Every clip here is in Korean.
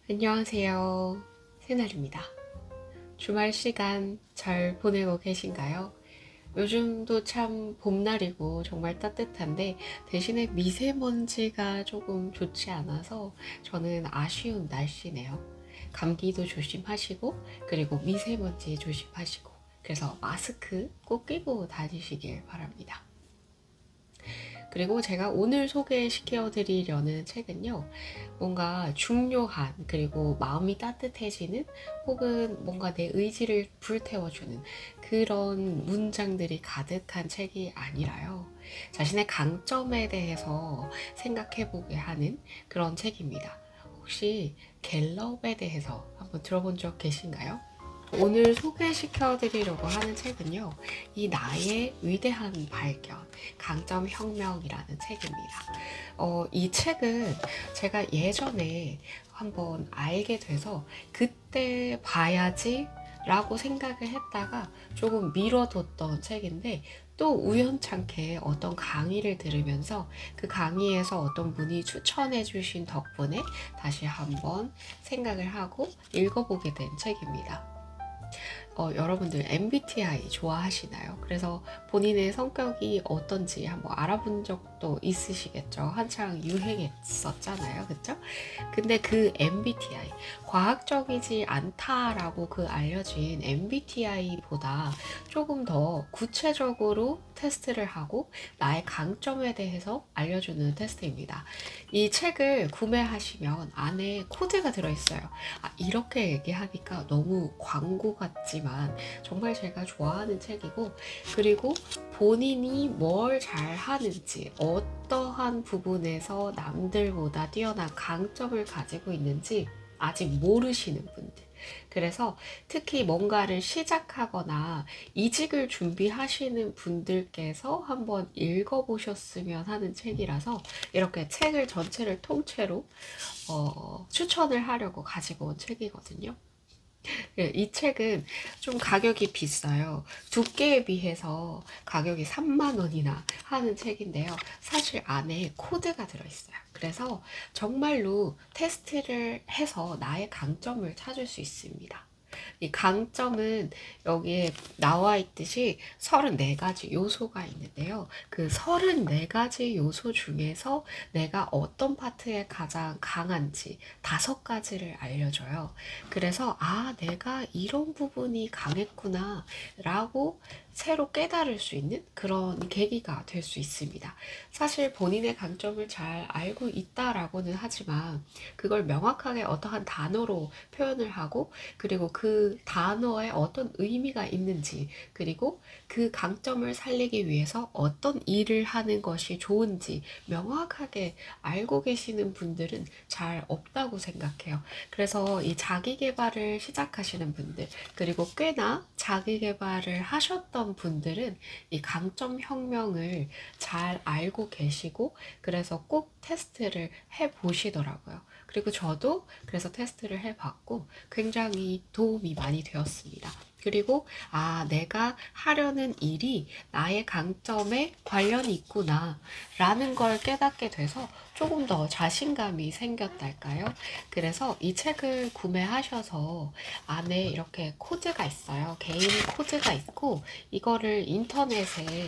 안녕하세요. 새날입니다. 주말 시간 잘 보내고 계신가요? 요즘도 참 봄날이고 정말 따뜻한데 대신에 미세먼지가 조금 좋지 않아서 저는 아쉬운 날씨네요. 감기도 조심하시고 그리고 미세먼지 조심하시고 그래서 마스크 꼭 끼고 다니시길 바랍니다. 그리고 제가 오늘 소개시켜 드리려는 책은요, 뭔가 중요한, 그리고 마음이 따뜻해지는, 혹은 뭔가 내 의지를 불태워주는 그런 문장들이 가득한 책이 아니라요. 자신의 강점에 대해서 생각해보게 하는 그런 책입니다. 혹시 갤럽에 대해서 한번 들어본 적 계신가요? 오늘 소개시켜 드리려고 하는 책은요, 이 나의 위대한 발견, 강점 혁명이라는 책입니다. 이 책은 제가 예전에 한번 알게 돼서 그때 봐야지 라고 생각을 했다가 조금 미뤄뒀던 책인데, 또 우연찮게 어떤 강의를 들으면서 그 강의에서 어떤 분이 추천해 주신 덕분에 다시 한번 생각을 하고 읽어보게 된 책입니다. 여러분들 MBTI 좋아하시나요? 그래서 본인의 성격이 어떤지 한번 알아본 적도 있으시겠죠? 한창 유행했었잖아요. 그쵸? 근데 그 MBTI, 과학적이지 않다라고 그 알려진 MBTI보다 조금 더 구체적으로 테스트를 하고 나의 강점에 대해서 알려주는 테스트입니다. 이 책을 구매하시면 안에 코드가 들어있어요. 이렇게 얘기하니까 너무 광고 같지만 정말 제가 좋아하는 책이고, 그리고 본인이 뭘 잘하는지, 어떠한 부분에서 남들보다 뛰어난 강점을 가지고 있는지 아직 모르시는 분들, 그래서 특히 뭔가를 시작하거나 이직을 준비하시는 분들께서 한번 읽어보셨으면 하는 책이라서 이렇게 책을 전체를 통째로 추천을 하려고 가지고 온 책이거든요. 이 책은 좀 가격이 비싸요. 두께에 비해서 가격이 3만 원이나 하는 책인데요. 사실 안에 코드가 들어있어요. 그래서 정말로 테스트를 해서 나의 강점을 찾을 수 있습니다. 이 강점은 여기에 나와 있듯이 34가지 요소가 있는데요. 그 34가지 요소 중에서 내가 어떤 파트에 가장 강한지 5가지를 알려줘요. 그래서 내가 이런 부분이 강했구나 라고 새로 깨달을 수 있는 그런 계기가 될 수 있습니다. 사실 본인의 강점을 잘 알고 있다라고는 하지만 그걸 명확하게 어떠한 단어로 표현을 하고, 그리고 그 단어에 어떤 의미가 있는지, 그리고 그 강점을 살리기 위해서 어떤 일을 하는 것이 좋은지 명확하게 알고 계시는 분들은 잘 없다고 생각해요. 그래서 이 자기 개발을 시작하시는 분들, 그리고 꽤나 자기 개발을 하셨던 분들은 이 강점 혁명을 잘 알고 계시고, 그래서 꼭 테스트를 해 보시더라고요. 그리고 저도 그래서 테스트를 해봤고 굉장히 도움이 많이 되었습니다. 그리고 내가 하려는 일이 나의 강점에 관련이 있구나 라는 걸 깨닫게 돼서 조금 더 자신감이 생겼달까요? 그래서 이 책을 구매하셔서 안에 이렇게 코드가 있어요. 개인 코드가 있고, 이거를 인터넷에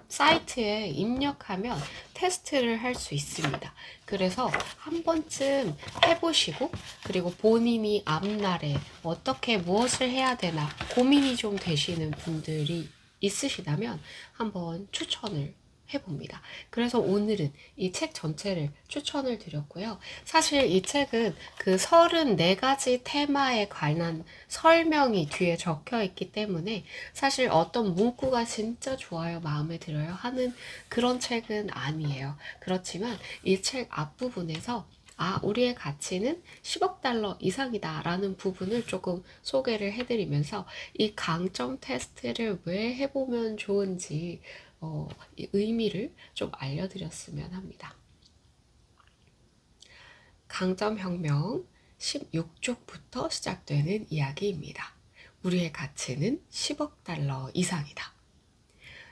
사이트에 입력하면 테스트를 할 수 있습니다. 그래서 한 번쯤 해보시고, 그리고 본인이 앞날에 어떻게 무엇을 해야 되나 고민이 좀 되시는 분들이 있으시다면 한번 추천을 해봅니다. 그래서 오늘은 이 책 전체를 추천을 드렸고요. 사실 이 책은 그 34가지 테마에 관한 설명이 뒤에 적혀 있기 때문에 사실 어떤 문구가 진짜 좋아요, 마음에 들어요 하는 그런 책은 아니에요. 그렇지만 이 책 앞부분에서 우리의 가치는 10억 달러 이상이다 라는 부분을 조금 소개를 해드리면서 이 강점 테스트를 왜 해보면 좋은지 이 의미를 좀 알려드렸으면 합니다. 강점혁명 16쪽부터 시작되는 이야기입니다. 우리의 가치는 10억 달러 이상이다.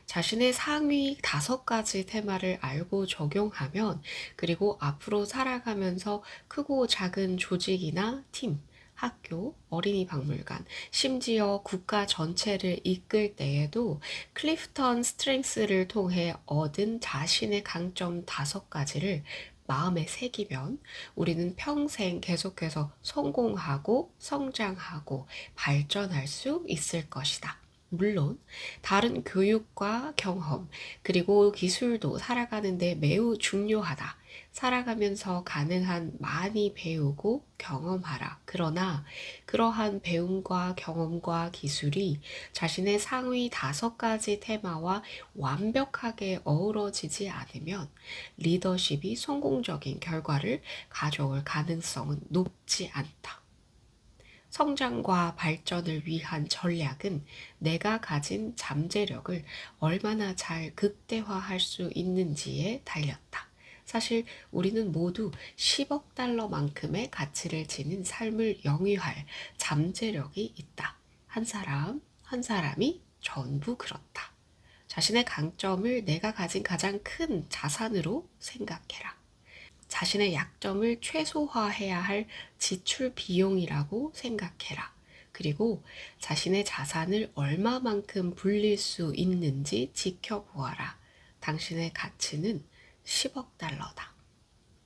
자신의 상위 5가지 테마를 알고 적용하면 그리고 앞으로 살아가면서 크고 작은 조직이나 팀, 학교, 어린이 박물관, 심지어 국가 전체를 이끌 때에도 클리프턴 스트렝스를 통해 얻은 자신의 강점 5가지를 마음에 새기면 우리는 평생 계속해서 성공하고 성장하고 발전할 수 있을 것이다. 물론 다른 교육과 경험 그리고 기술도 살아가는데 매우 중요하다. 살아가면서 가능한 많이 배우고 경험하라. 그러나 그러한 배움과 경험과 기술이 자신의 상위 5가지 테마와 완벽하게 어우러지지 않으면 리더십이 성공적인 결과를 가져올 가능성은 높지 않다. 성장과 발전을 위한 전략은 내가 가진 잠재력을 얼마나 잘 극대화할 수 있는지에 달렸다. 사실 우리는 모두 10억 달러만큼의 가치를 지닌 삶을 영위할 잠재력이 있다. 한 사람, 한 사람이 전부 그렇다. 자신의 강점을 내가 가진 가장 큰 자산으로 생각해라. 자신의 약점을 최소화해야 할 지출 비용이라고 생각해라. 그리고 자신의 자산을 얼마만큼 불릴 수 있는지 지켜보아라. 당신의 가치는 10억 달러다.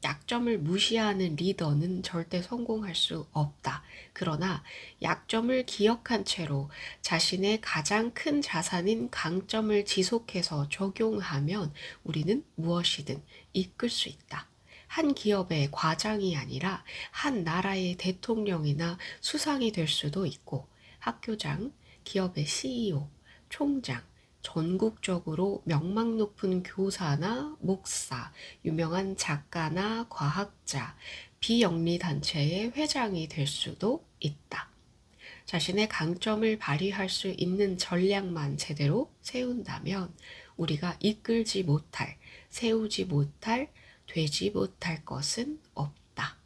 약점을 무시하는 리더는 절대 성공할 수 없다. 그러나 약점을 기억한 채로 자신의 가장 큰 자산인 강점을 지속해서 적용하면 우리는 무엇이든 이끌 수 있다. 한 기업의 과장이 아니라 한 나라의 대통령이나 수상이 될 수도 있고, 학교장, 기업의 CEO, 총장, 전국적으로 명망 높은 교사나 목사, 유명한 작가나 과학자, 비영리 단체의 회장이 될 수도 있다. 자신의 강점을 발휘할 수 있는 전략만 제대로 세운다면 우리가 이끌지 못할, 세우지 못할, 되지 못할 것은 없다.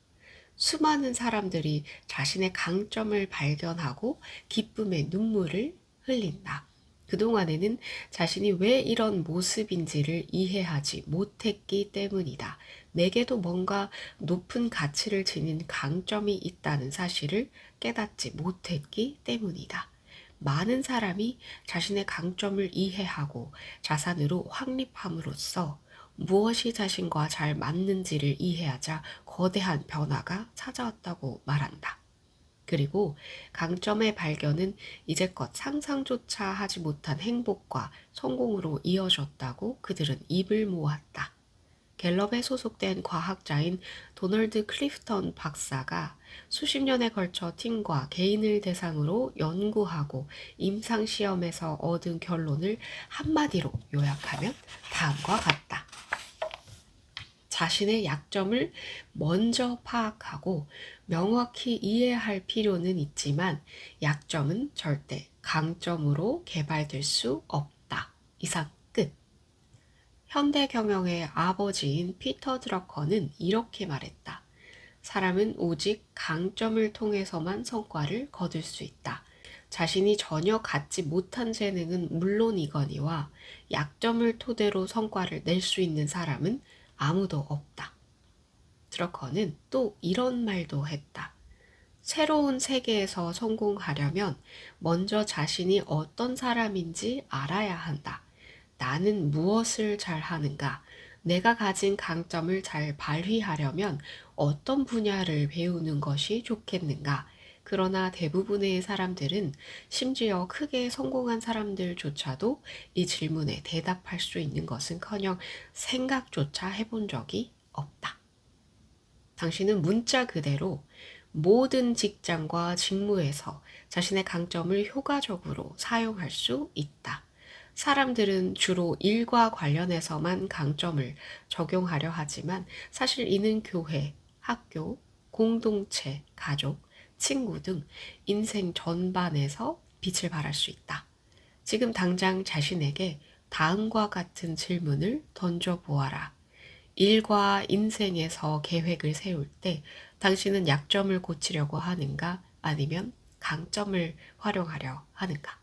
수많은 사람들이 자신의 강점을 발견하고 기쁨의 눈물을 흘린다. 그동안에는 자신이 왜 이런 모습인지를 이해하지 못했기 때문이다. 내게도 뭔가 높은 가치를 지닌 강점이 있다는 사실을 깨닫지 못했기 때문이다. 많은 사람이 자신의 강점을 이해하고 자산으로 확립함으로써 무엇이 자신과 잘 맞는지를 이해하자 거대한 변화가 찾아왔다고 말한다. 그리고 강점의 발견은 이제껏 상상조차 하지 못한 행복과 성공으로 이어졌다고 그들은 입을 모았다. 갤럽에 소속된 과학자인 도널드 클리프턴 박사가 수십 년에 걸쳐 팀과 개인을 대상으로 연구하고 임상시험에서 얻은 결론을 한마디로 요약하면 다음과 같다. 자신의 약점을 먼저 파악하고 명확히 이해할 필요는 있지만 약점은 절대 강점으로 개발될 수 없다. 이상 끝. 현대 경영의 아버지인 피터 드러커는 이렇게 말했다. 사람은 오직 강점을 통해서만 성과를 거둘 수 있다. 자신이 전혀 갖지 못한 재능은 물론이거니와 약점을 토대로 성과를 낼 수 있는 사람은 아무도 없다. 드러커는 또 이런 말도 했다. 새로운 세계에서 성공하려면 먼저 자신이 어떤 사람인지 알아야 한다. 나는 무엇을 잘 하는가? 내가 가진 강점을 잘 발휘하려면 어떤 분야를 배우는 것이 좋겠는가? 그러나 대부분의 사람들은 심지어 크게 성공한 사람들조차도 이 질문에 대답할 수 있는 것은커녕 생각조차 해본 적이 없다. 당신은 문자 그대로 모든 직장과 직무에서 자신의 강점을 효과적으로 사용할 수 있다. 사람들은 주로 일과 관련해서만 강점을 적용하려 하지만 사실 이는 교회, 학교, 공동체, 가족, 친구 등 인생 전반에서 빛을 발할 수 있다. 지금 당장 자신에게 다음과 같은 질문을 던져보아라. 일과 인생에서 계획을 세울 때 당신은 약점을 고치려고 하는가? 아니면 강점을 활용하려 하는가?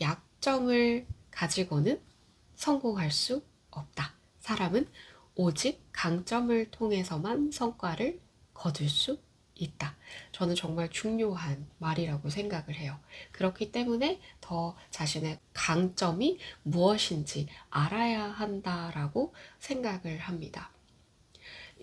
약점을 가지고는 성공할 수 없다. 사람은 오직 강점을 통해서만 성과를 거둘 수 있다. 저는 정말 중요한 말이라고 생각을 해요. 그렇기 때문에 더 자신의 강점이 무엇인지 알아야 한다라고 생각을 합니다.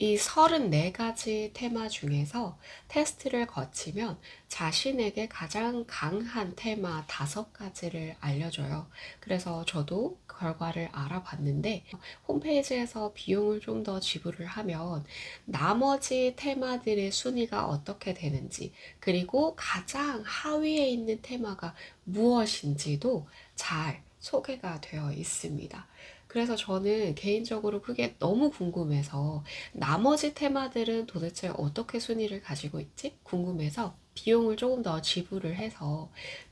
이 34가지 테마 중에서 테스트를 거치면 자신에게 가장 강한 테마 5가지를 알려줘요. 그래서 저도 결과를 알아봤는데 홈페이지에서 비용을 좀 더 지불을 하면 나머지 테마들의 순위가 어떻게 되는지, 그리고 가장 하위에 있는 테마가 무엇인지도 잘 소개가 되어 있습니다. 그래서 저는 개인적으로 그게 너무 궁금해서 나머지 테마들은 도대체 어떻게 순위를 가지고 있지? 궁금해서 비용을 조금 더 지불을 해서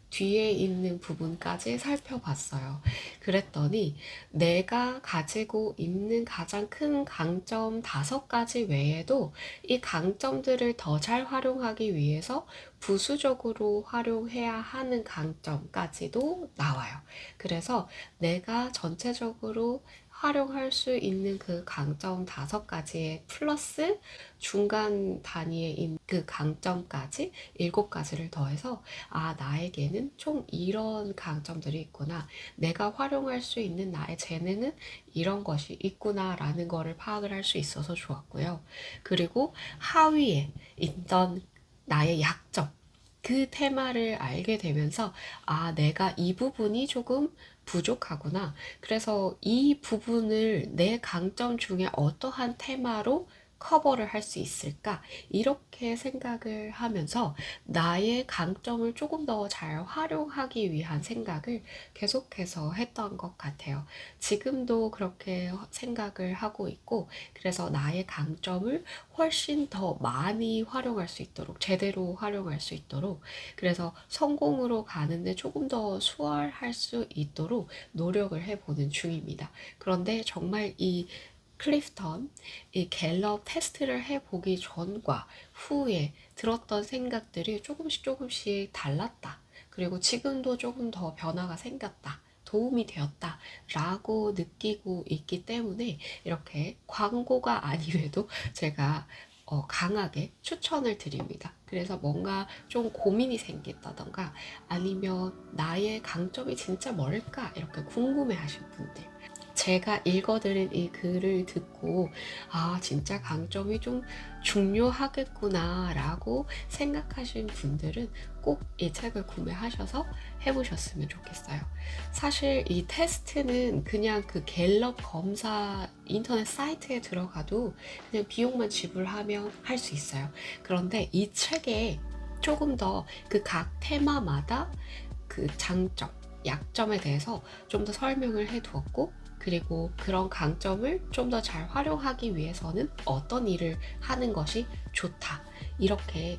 뒤에 있는 부분까지 살펴봤어요. 그랬더니 내가 가지고 있는 가장 큰 강점 5가지 외에도 이 강점들을 더 잘 활용하기 위해서 부수적으로 활용해야 하는 강점까지도 나와요. 그래서 내가 전체적으로 활용할 수 있는 그 강점 5가지에 플러스 중간 단위에 있는 그 강점까지 7가지를 더해서 나에게는 총 이런 강점들이 있구나. 내가 활용할 수 있는 나의 재능은 이런 것이 있구나 라는 거를 파악을 할 수 있어서 좋았고요. 그리고 하위에 있던 나의 약점, 그 테마를 알게 되면서 내가 이 부분이 조금 부족하구나. 그래서 이 부분을 내 강점 중에 어떠한 테마로 커버를 할 수 있을까? 이렇게 생각을 하면서 나의 강점을 조금 더 잘 활용하기 위한 생각을 계속해서 했던 것 같아요. 지금도 그렇게 생각을 하고 있고, 그래서 나의 강점을 훨씬 더 많이 활용할 수 있도록, 제대로 활용할 수 있도록, 그래서 성공으로 가는데 조금 더 수월할 수 있도록 노력을 해보는 중입니다. 그런데 정말 이 클리프턴, 이 갤럽 테스트를 해보기 전과 후에 들었던 생각들이 조금씩 달랐다. 그리고 지금도 조금 더 변화가 생겼다. 도움이 되었다 라고 느끼고 있기 때문에 이렇게 광고가 아니래도 제가 강하게 추천을 드립니다. 그래서 뭔가 좀 고민이 생긴다던가 아니면 나의 강점이 진짜 뭘까 이렇게 궁금해 하신 분들, 제가 읽어드린 이 글을 듣고 진짜 강점이 좀 중요하겠구나 라고 생각하신 분들은 꼭 이 책을 구매하셔서 해보셨으면 좋겠어요. 사실 이 테스트는 그냥 그 갤럽 검사 인터넷 사이트에 들어가도 그냥 비용만 지불하면 할 수 있어요. 그런데 이 책에 조금 더 그 각 테마마다 그 장점, 약점에 대해서 좀 더 설명을 해 두었고, 그리고 그런 강점을 좀 더 잘 활용하기 위해서는 어떤 일을 하는 것이 좋다. 이렇게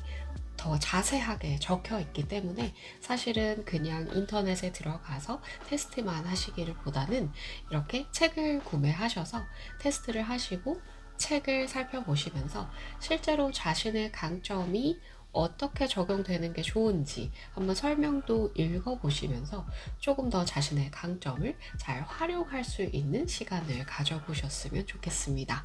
더 자세하게 적혀 있기 때문에 사실은 그냥 인터넷에 들어가서 테스트만 하시기를 보다는 이렇게 책을 구매하셔서 테스트를 하시고 책을 살펴보시면서 실제로 자신의 강점이 어떻게 적용되는 게 좋은지 한번 설명도 읽어보시면서 조금 더 자신의 강점을 잘 활용할 수 있는 시간을 가져보셨으면 좋겠습니다.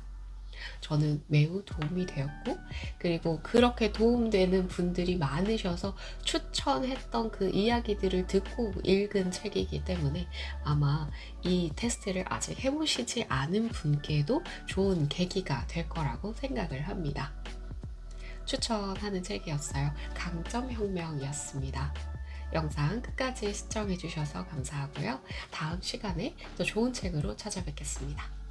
저는 매우 도움이 되었고, 그리고 그렇게 도움되는 분들이 많으셔서 추천했던 그 이야기들을 듣고 읽은 책이기 때문에 아마 이 테스트를 아직 해보시지 않은 분께도 좋은 계기가 될 거라고 생각을 합니다. 추천하는 책이었어요. 강점혁명이었습니다. 영상 끝까지 시청해주셔서 감사하고요. 다음 시간에 또 좋은 책으로 찾아뵙겠습니다.